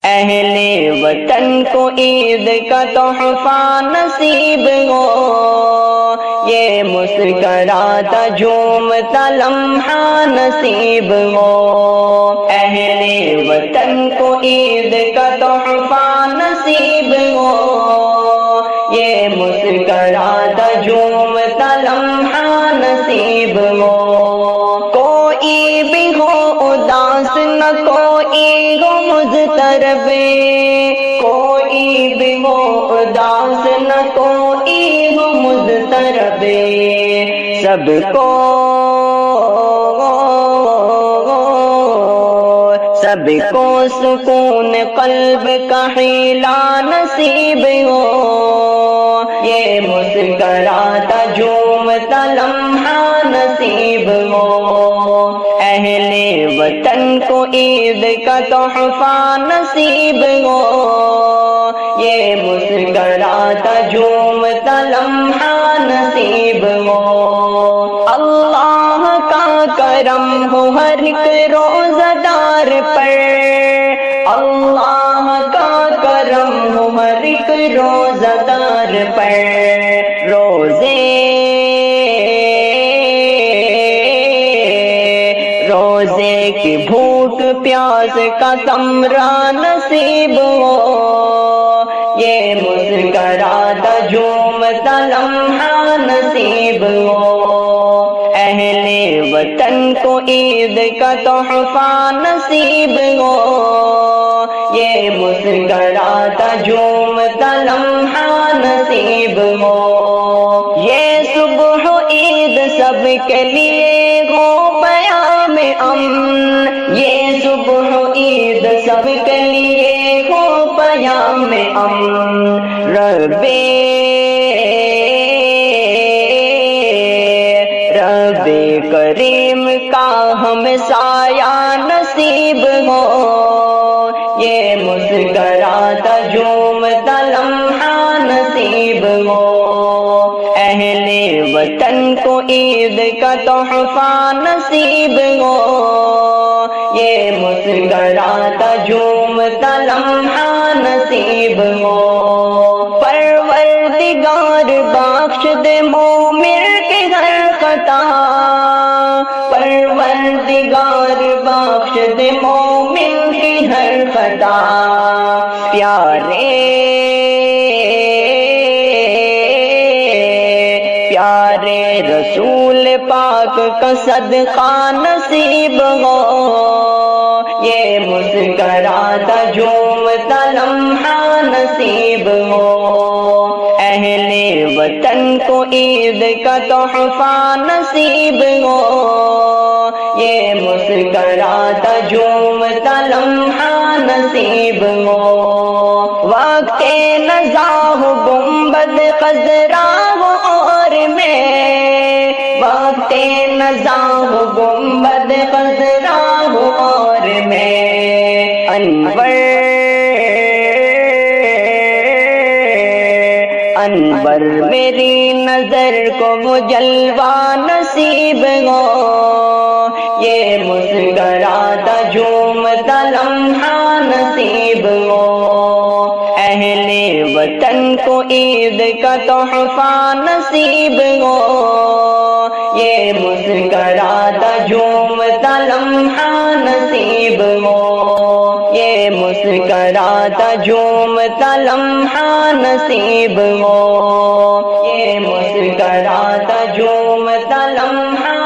اہل وطن کو عید کا تحفہ نصیب ہو، یہ مسکراتا جھومتا لمحہ نصیب ہو۔ اہل وطن کو عید کا تحفہ نصیب ہو، یہ مسکراتا جھومتا لمحہ نصیب ہو۔ کوئی بھی ہو اداس نہ کوئی ہو مضطرب، کوئی بھی ہو اداس نہ کوئی ہو مضطرب، سب کو سکون قلب کا حیلہ نصیب ہو، یہ مسکراتا جھومتا لمحہ نصیب ہو۔ اہل وطن کو عید کا تحفہ نصیب ہو، یہ مسکراتا جھومتا لمحہ نصیب ہو۔ اللہ کا کرم ہو ہر ایک روزہ دار پر، اللہ کا کرم ہو ہر ایک روزہ دار پر، روزے کی بھوک پیاس کا تمرہ نصیب ہو، یہ مسکراتا جھومتا لمحہ نصیب ہو۔ اہل وطن کو عید کا تحفہ نصیب ہو، یہ مسکراتا جھومتا لمحہ نصیب ہو۔ یہ صبح عید سب کے لیے ہو پیام امن، یہ صبح عید سب کے لیے ہو پیام امن، رب کریم کا ہم سایہ نصیب ہو، یہ مسکراتا جھومتا لمحہ نصیب ہو۔ اہل وطن کو عید کا تحفہ نصیب ہو، یہ مسکراتا جھومتا لمحہ نصیب ہو۔ پروردگار بخش دے مومن کی ہر خطا، پروردگار بخش دے مومن کی ہر خطا، پیارے رسول پاک کا صدقہ نصیب ہو، یہ مسکراتا جھومتا لمحہ نصیب ہو۔ اہل وطن کو عید کا تحفہ نصیب ہو، یہ مسکراتا جھومتا لمحہ نصیب ہو۔ وقت نزاہ گنبد خضرا ہو اور میں، وقت نزاہ گنبد خضرا ہو اور میں، انور میری نظر کو وہ جلوہ نصیب ہو، یہ مسکراتا جھومتا لمحہ نصیب ہو۔ اہل وطن کو عید کا تحفہ نصیب ہو، یہ مسکراتا جھومتا لمحہ نصیب ہو، یہ مسکراتا جھومتا لمحہ نصیب ہو، یہ مسکراتا جھومتا لمحہ